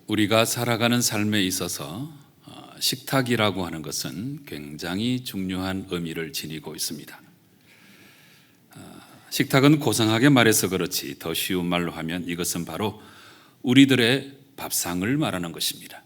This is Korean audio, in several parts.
우리가 살아가는 삶에 있어서 식탁이라고 하는 것은 굉장히 중요한 의미를 지니고 있습니다. 식탁은 고상하게 말해서 그렇지 더 쉬운 말로 하면 이것은 바로 우리들의 밥상을 말하는 것입니다.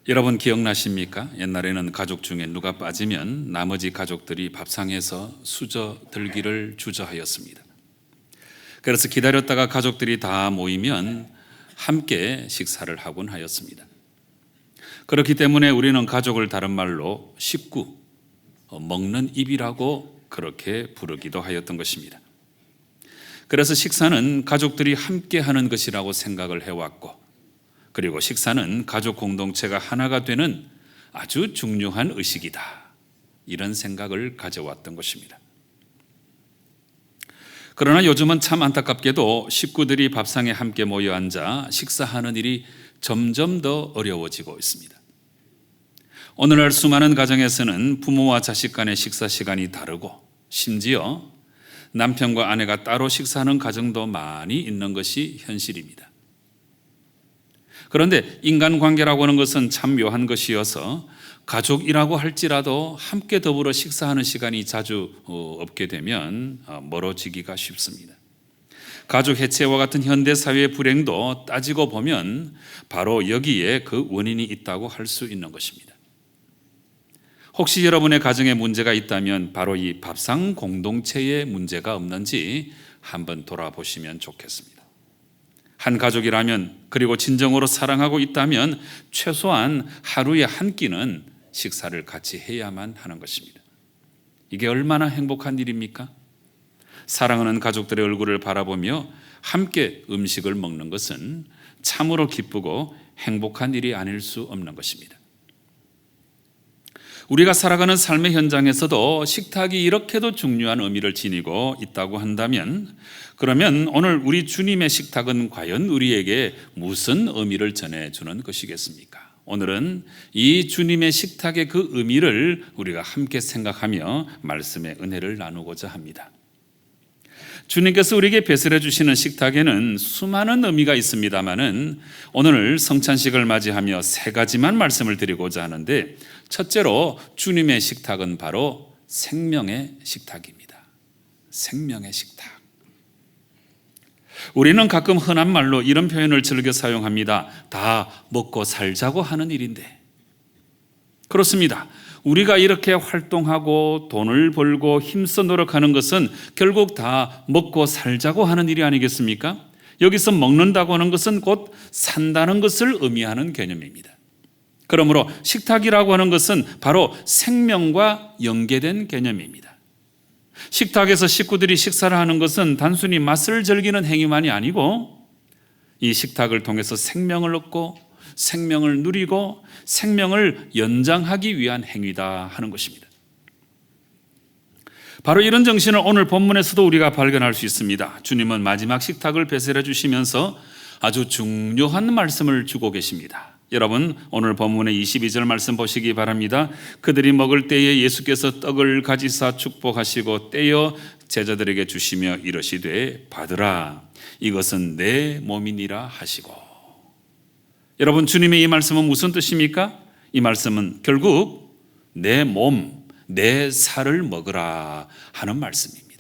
여러분 기억나십니까? 옛날에는 가족 중에 누가 빠지면 나머지 가족들이 밥상에서 수저들기를 주저하였습니다. 그래서 기다렸다가 가족들이 다 모이면 함께 식사를 하곤 하였습니다. 그렇기 때문에 우리는 가족을 다른 말로 식구, 먹는 입이라고 그렇게 부르기도 하였던 것입니다. 그래서 식사는 가족들이 함께 하는 것이라고 생각을 해왔고, 그리고 식사는 가족 공동체가 하나가 되는 아주 중요한 의식이다, 이런 생각을 가져왔던 것입니다. 그러나 요즘은 참 안타깝게도 식구들이 밥상에 함께 모여 앉아 식사하는 일이 점점 더 어려워지고 있습니다. 오늘날 수많은 가정에서는 부모와 자식 간의 식사 시간이 다르고, 심지어 남편과 아내가 따로 식사하는 가정도 많이 있는 것이 현실입니다. 그런데 인간관계라고 하는 것은 참 묘한 것이어서 가족이라고 할지라도 함께 더불어 식사하는 시간이 자주 없게 되면 멀어지기가 쉽습니다. 가족 해체와 같은 현대사회의 불행도 따지고 보면 바로 여기에 그 원인이 있다고 할 수 있는 것입니다. 혹시 여러분의 가정에 문제가 있다면 바로 이 밥상 공동체에 문제가 없는지 한번 돌아보시면 좋겠습니다. 한 가족이라면, 그리고 진정으로 사랑하고 있다면 최소한 하루에 한 끼는 식사를 같이 해야만 하는 것입니다. 이게 얼마나 행복한 일입니까? 사랑하는 가족들의 얼굴을 바라보며 함께 음식을 먹는 것은 참으로 기쁘고 행복한 일이 아닐 수 없는 것입니다. 우리가 살아가는 삶의 현장에서도 식탁이 이렇게도 중요한 의미를 지니고 있다고 한다면, 그러면 오늘 우리 주님의 식탁은 과연 우리에게 무슨 의미를 전해주는 것이겠습니까? 오늘은 이 주님의 식탁의 그 의미를 우리가 함께 생각하며 말씀의 은혜를 나누고자 합니다. 주님께서 우리에게 배설해 주시는 식탁에는 수많은 의미가 있습니다마는 오늘 성찬식을 맞이하며 세 가지만 말씀을 드리고자 하는데, 첫째로 주님의 식탁은 바로 생명의 식탁입니다. 생명의 식탁. 우리는 가끔 흔한 말로 이런 표현을 즐겨 사용합니다. 다 먹고 살자고 하는 일인데, 그렇습니다. 우리가 이렇게 활동하고 돈을 벌고 힘써 노력하는 것은 결국 다 먹고 살자고 하는 일이 아니겠습니까? 여기서 먹는다고 하는 것은 곧 산다는 것을 의미하는 개념입니다. 그러므로 식탁이라고 하는 것은 바로 생명과 연계된 개념입니다. 식탁에서 식구들이 식사를 하는 것은 단순히 맛을 즐기는 행위만이 아니고, 이 식탁을 통해서 생명을 얻고 생명을 누리고 생명을 연장하기 위한 행위다 하는 것입니다. 바로 이런 정신을 오늘 본문에서도 우리가 발견할 수 있습니다. 주님은 마지막 식탁을 배설해 주시면서 아주 중요한 말씀을 주고 계십니다. 여러분, 오늘 본문의 22절 말씀 보시기 바랍니다. 그들이 먹을 때에 예수께서 떡을 가지사 축복하시고 떼어 제자들에게 주시며 이르시되 받으라, 이것은 내 몸이니라 하시고. 여러분, 주님의 이 말씀은 무슨 뜻입니까? 이 말씀은 결국 내 몸, 내 살을 먹으라 하는 말씀입니다.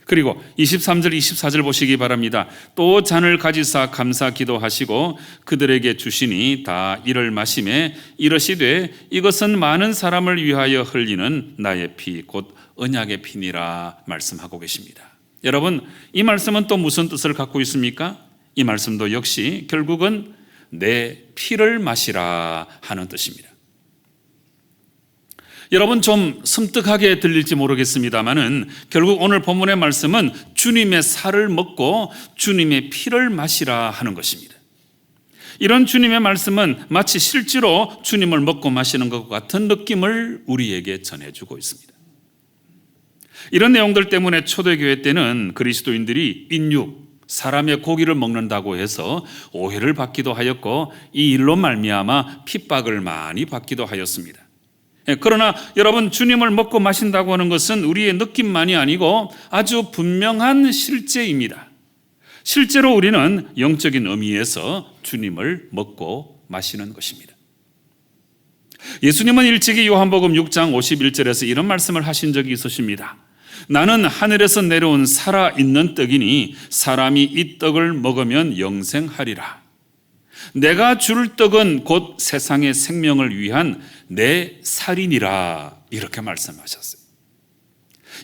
그리고 23절, 24절 보시기 바랍니다. 또 잔을 가지사 감사 기도하시고 그들에게 주시니 다 이를 마시매 이르시되 이것은 많은 사람을 위하여 흘리는 나의 피, 곧 언약의 피니라 말씀하고 계십니다. 여러분, 이 말씀은 또 무슨 뜻을 갖고 있습니까? 이 말씀도 역시 결국은 내 피를 마시라 하는 뜻입니다. 여러분, 좀 섬뜩하게 들릴지 모르겠습니다만은 결국 오늘 본문의 말씀은 주님의 살을 먹고 주님의 피를 마시라 하는 것입니다. 이런 주님의 말씀은 마치 실제로 주님을 먹고 마시는 것 같은 느낌을 우리에게 전해주고 있습니다. 이런 내용들 때문에 초대교회 때는 그리스도인들이 인육, 사람의 고기를 먹는다고 해서 오해를 받기도 하였고, 이 일로 말미암아 핍박을 많이 받기도 하였습니다. 그러나 여러분, 주님을 먹고 마신다고 하는 것은 우리의 느낌만이 아니고 아주 분명한 실제입니다. 실제로 우리는 영적인 의미에서 주님을 먹고 마시는 것입니다. 예수님은 일찍이 요한복음 6장 51절에서 이런 말씀을 하신 적이 있으십니다. 나는 하늘에서 내려온 살아있는 떡이니 사람이 이 떡을 먹으면 영생하리라. 내가 줄 떡은 곧 세상의 생명을 위한 내 살이니라. 이렇게 말씀하셨어요.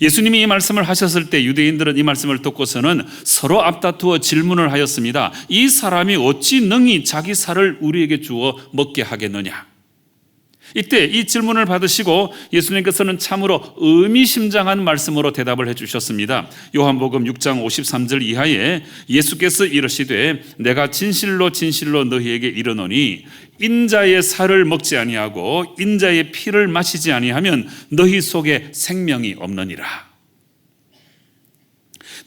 예수님이 이 말씀을 하셨을 때 유대인들은 이 말씀을 듣고서는 서로 앞다투어 질문을 하였습니다. 이 사람이 어찌 능히 자기 살을 우리에게 주어 먹게 하겠느냐. 이때 이 질문을 받으시고 예수님께서는 참으로 의미심장한 말씀으로 대답을 해주셨습니다. 요한복음 6장 53절 이하에 예수께서 이르시되 내가 진실로 진실로 너희에게 이르노니 인자의 살을 먹지 아니하고 인자의 피를 마시지 아니하면 너희 속에 생명이 없느니라.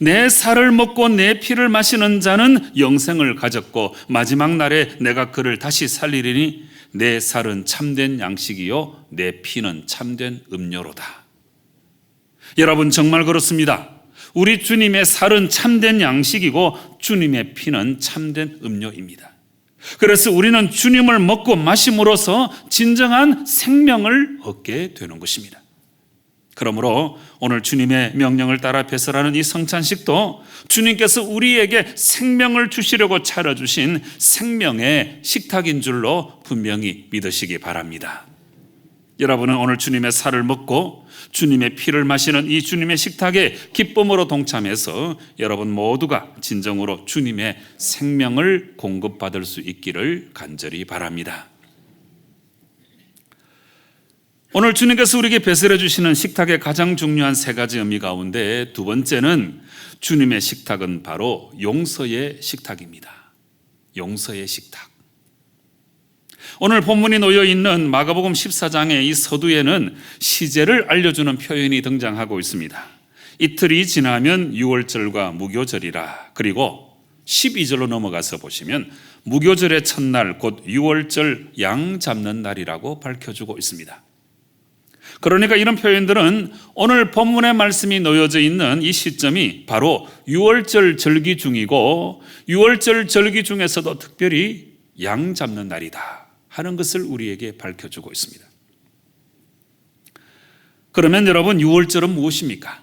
내 살을 먹고 내 피를 마시는 자는 영생을 가졌고 마지막 날에 내가 그를 다시 살리리니 내 살은 참된 양식이요 내 피는 참된 음료로다. 여러분, 정말 그렇습니다. 우리 주님의 살은 참된 양식이고 주님의 피는 참된 음료입니다. 그래서 우리는 주님을 먹고 마심으로써 진정한 생명을 얻게 되는 것입니다. 그러므로 오늘 주님의 명령을 따라 배설하는 이 성찬식도 주님께서 우리에게 생명을 주시려고 차려주신 생명의 식탁인 줄로 분명히 믿으시기 바랍니다. 여러분은 오늘 주님의 살을 먹고 주님의 피를 마시는 이 주님의 식탁에 기쁨으로 동참해서 여러분 모두가 진정으로 주님의 생명을 공급받을 수 있기를 간절히 바랍니다. 오늘 주님께서 우리에게 배설해 주시는 식탁의 가장 중요한 세 가지 의미 가운데 두 번째는 주님의 식탁은 바로 용서의 식탁입니다. 용서의 식탁. 오늘 본문이 놓여 있는 마가복음 14장의 이 서두에는 시제를 알려주는 표현이 등장하고 있습니다. 이틀이 지나면 유월절과 무교절이라. 그리고 12절로 넘어가서 보시면 무교절의 첫날 곧 유월절 양 잡는 날이라고 밝혀주고 있습니다. 그러니까 이런 표현들은 오늘 본문의 말씀이 놓여져 있는 이 시점이 바로 유월절 절기 중이고 유월절 절기 중에서도 특별히 양 잡는 날이다 하는 것을 우리에게 밝혀주고 있습니다. 그러면 여러분, 유월절은 무엇입니까?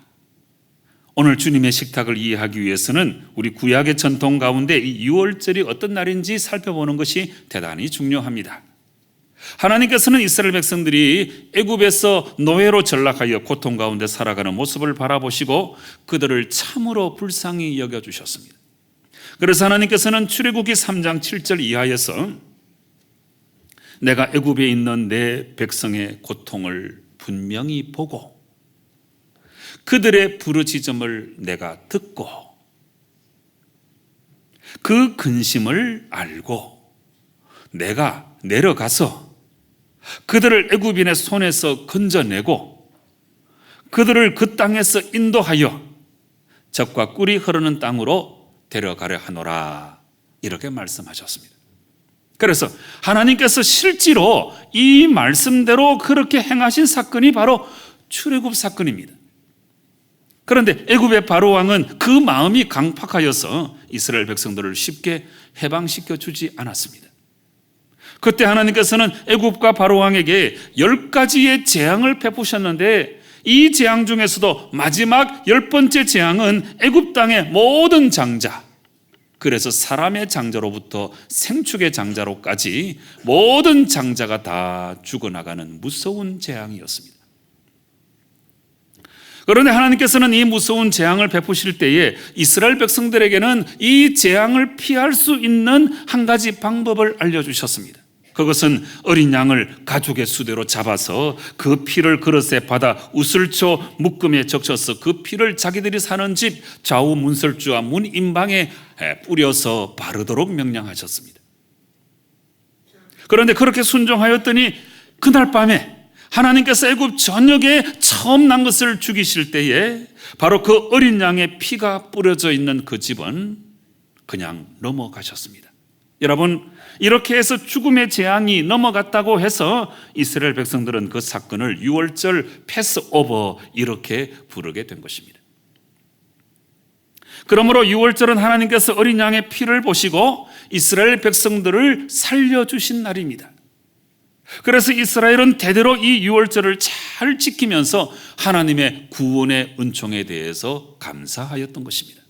오늘 주님의 식탁을 이해하기 위해서는 우리 구약의 전통 가운데 이 유월절이 어떤 날인지 살펴보는 것이 대단히 중요합니다. 하나님께서는 이스라엘 백성들이 애굽에서 노예로 전락하여 고통 가운데 살아가는 모습을 바라보시고 그들을 참으로 불쌍히 여겨주셨습니다. 그래서 하나님께서는 출애굽기 3장 7절 이하에서 내가 애굽에 있는 내 백성의 고통을 분명히 보고 그들의 부르짖음을 내가 듣고 그 근심을 알고 내가 내려가서 그들을 애굽인의 손에서 건져내고 그들을 그 땅에서 인도하여 젖과 꿀이 흐르는 땅으로 데려가려 하노라. 이렇게 말씀하셨습니다. 그래서 하나님께서 실제로 이 말씀대로 그렇게 행하신 사건이 바로 출애굽 사건입니다. 그런데 애굽의 바로 왕은 그 마음이 강팍하여서 이스라엘 백성들을 쉽게 해방시켜 주지 않았습니다. 그때 하나님께서는 애굽과 바로 왕에게 10가지의 재앙을 베푸셨는데 이 재앙 중에서도 마지막 10번째 재앙은 애굽 땅의 모든 장자, 그래서 사람의 장자로부터 생축의 장자로까지 모든 장자가 다 죽어나가는 무서운 재앙이었습니다. 그런데 하나님께서는 이 무서운 재앙을 베푸실 때에 이스라엘 백성들에게는 이 재앙을 피할 수 있는 한 가지 방법을 알려주셨습니다. 그것은 어린 양을 가죽의 수대로 잡아서 그 피를 그릇에 받아 우슬초 묶음에 적셔서 그 피를 자기들이 사는 집 좌우 문설주와 문 임방에 뿌려서 바르도록 명령하셨습니다. 그런데 그렇게 순종하였더니 그날 밤에 하나님께서 애굽 전역에 처음 난 것을 죽이실 때에 바로 그 어린 양의 피가 뿌려져 있는 그 집은 그냥 넘어가셨습니다. 여러분, 이렇게 해서 죽음의 재앙이 넘어갔다고 해서 이스라엘 백성들은 그 사건을 유월절 패스오버 이렇게 부르게 된 것입니다. 그러므로 유월절은 하나님께서 어린 양의 피를 보시고 이스라엘 백성들을 살려주신 날입니다. 그래서 이스라엘은 대대로 이 유월절을 잘 지키면서 하나님의 구원의 은총에 대해서 감사하였던 것입니다.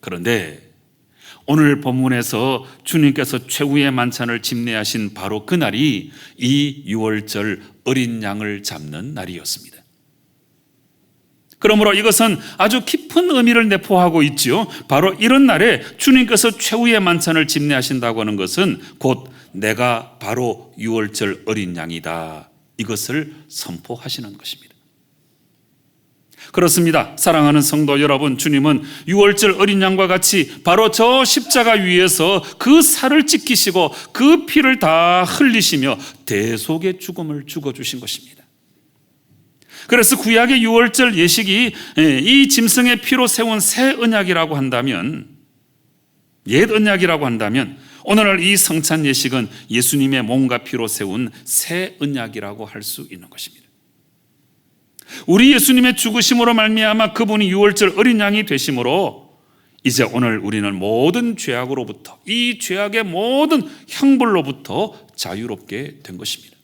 그런데 오늘 본문에서 주님께서 최후의 만찬을 집례하신 바로 그날이 이 유월절 어린 양을 잡는 날이었습니다. 그러므로 이것은 아주 깊은 의미를 내포하고 있지요. 바로 이런 날에 주님께서 최후의 만찬을 집례하신다고 하는 것은 곧 내가 바로 유월절 어린 양이다, 이것을 선포하시는 것입니다. 그렇습니다. 사랑하는 성도 여러분, 주님은 유월절 어린 양과 같이 바로 저 십자가 위에서 그 살을 찢기시고 그 피를 다 흘리시며 대속의 죽음을 죽어주신 것입니다. 그래서 구약의 유월절 예식이 이 짐승의 피로 세운 새 언약이라고 한다면, 옛 언약이라고 한다면, 오늘날 이 성찬 예식은 예수님의 몸과 피로 세운 새 언약이라고 할 수 있는 것입니다. 우리 예수님의 죽으심으로 말미암아 그분이 유월절 어린 양이 되심으로 이제 오늘 우리는 모든 죄악으로부터, 이 죄악의 모든 형벌로부터 자유롭게 된 것입니다.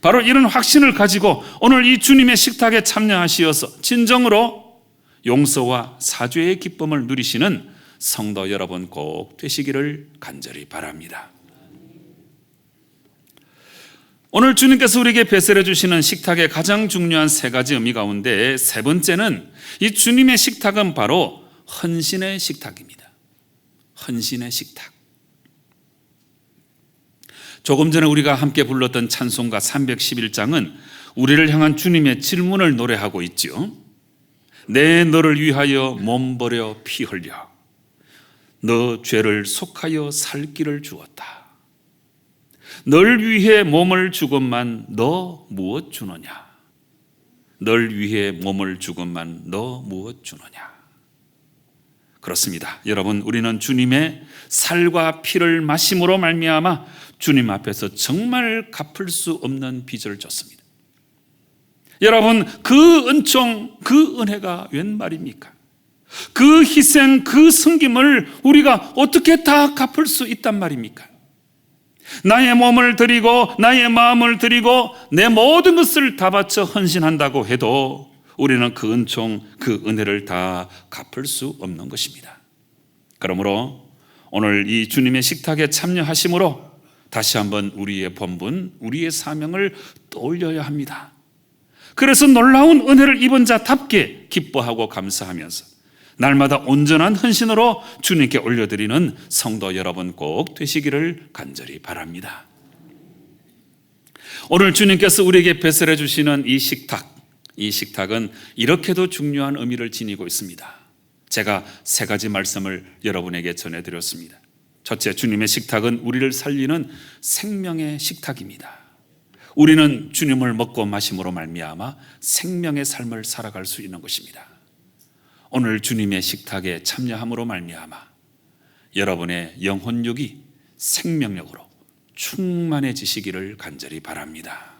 바로 이런 확신을 가지고 오늘 이 주님의 식탁에 참여하시어서 진정으로 용서와 사죄의 기쁨을 누리시는 성도 여러분 꼭 되시기를 간절히 바랍니다. 오늘 주님께서 우리에게 배설해 주시는 식탁의 가장 중요한 세 가지 의미 가운데 세 번째는, 이 주님의 식탁은 바로 헌신의 식탁입니다. 헌신의 식탁. 조금 전에 우리가 함께 불렀던 찬송가 311장은 우리를 향한 주님의 질문을 노래하고 있죠. 내 너를 위하여 몸 버려 피 흘려 너 죄를 속하여 살 길을 주었다. 널 위해 몸을 주건만 너 무엇 주느냐. 널 위해 몸을 주건만 너 무엇 주느냐. 그렇습니다. 여러분, 우리는 주님의 살과 피를 마심으로 말미암아 주님 앞에서 정말 갚을 수 없는 빚을 졌습니다. 여러분, 그 은총, 그 은혜가 웬 말입니까? 그 희생, 그 섬김을 우리가 어떻게 다 갚을 수 있단 말입니까? 나의 몸을 드리고 나의 마음을 드리고 내 모든 것을 다 바쳐 헌신한다고 해도 우리는 그 은총, 그 은혜를 다 갚을 수 없는 것입니다. 그러므로 오늘 이 주님의 식탁에 참여하심으로 다시 한번 우리의 본분, 우리의 사명을 떠올려야 합니다. 그래서 놀라운 은혜를 입은 자답게 기뻐하고 감사하면서 날마다 온전한 헌신으로 주님께 올려드리는 성도 여러분 꼭 되시기를 간절히 바랍니다. 오늘 주님께서 우리에게 배설해 주시는 이 식탁은 이렇게도 중요한 의미를 지니고 있습니다. 제가 세 가지 말씀을 여러분에게 전해드렸습니다. 첫째, 주님의 식탁은 우리를 살리는 생명의 식탁입니다. 우리는 주님을 먹고 마심으로 말미암아 생명의 삶을 살아갈 수 있는 것입니다. 오늘 주님의 식탁에 참여함으로 말미암아 여러분의 영혼력이 생명력으로 충만해지시기를 간절히 바랍니다.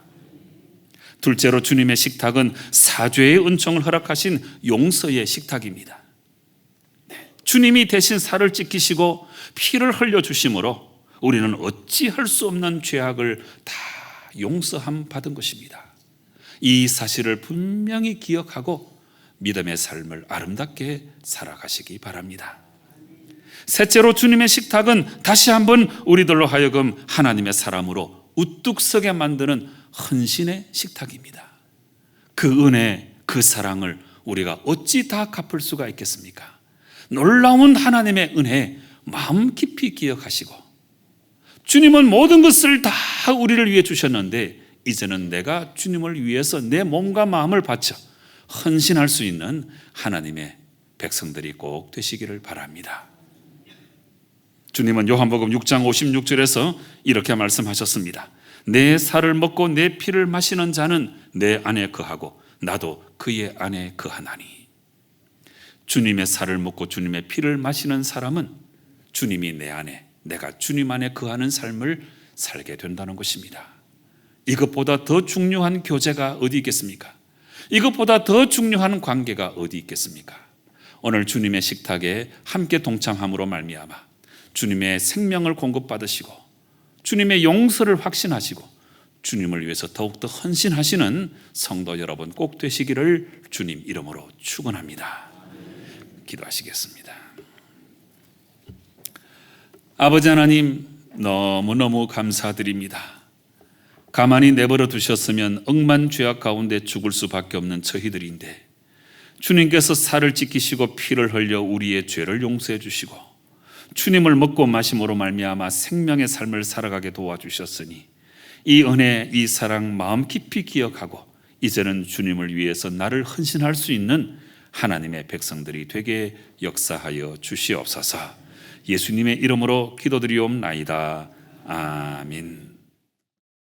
둘째로, 주님의 식탁은 사죄의 은총을 허락하신 용서의 식탁입니다. 주님이 대신 살을 찢기시고 피를 흘려주심으로 우리는 어찌할 수 없는 죄악을 다 용서함 받은 것입니다. 이 사실을 분명히 기억하고 믿음의 삶을 아름답게 살아가시기 바랍니다. 셋째로, 주님의 식탁은 다시 한번 우리들로 하여금 하나님의 사람으로 우뚝 서게 만드는 헌신의 식탁입니다. 그 은혜, 그 사랑을 우리가 어찌 다 갚을 수가 있겠습니까? 놀라운 하나님의 은혜 마음 깊이 기억하시고, 주님은 모든 것을 다 우리를 위해 주셨는데 이제는 내가 주님을 위해서 내 몸과 마음을 바쳐 헌신할 수 있는 하나님의 백성들이 꼭 되시기를 바랍니다. 주님은 요한복음 6장 56절에서 이렇게 말씀하셨습니다. 내 살을 먹고 내 피를 마시는 자는 내 안에 거하고 나도 그의 안에 거하나니. 주님의 살을 먹고 주님의 피를 마시는 사람은 주님이 내 안에, 내가 주님 안에 거하는 삶을 살게 된다는 것입니다. 이것보다 더 중요한 교제가 어디 있겠습니까? 이것보다 더 중요한 관계가 어디 있겠습니까? 오늘 주님의 식탁에 함께 동참함으로 말미암아 주님의 생명을 공급받으시고 주님의 용서를 확신하시고 주님을 위해서 더욱더 헌신하시는 성도 여러분 꼭 되시기를 주님 이름으로 축원합니다. 기도하시겠습니다. 아버지 하나님, 너무너무 감사드립니다. 가만히 내버려 두셨으면 억만 죄악 가운데 죽을 수밖에 없는 저희들인데 주님께서 살을 찢기시고 피를 흘려 우리의 죄를 용서해 주시고 주님을 먹고 마심으로 말미암아 생명의 삶을 살아가게 도와주셨으니 이 은혜, 이 사랑 마음 깊이 기억하고 이제는 주님을 위해서 나를 헌신할 수 있는 하나님의 백성들이 되게 역사하여 주시옵소서. 예수님의 이름으로 기도드리옵나이다. 아멘.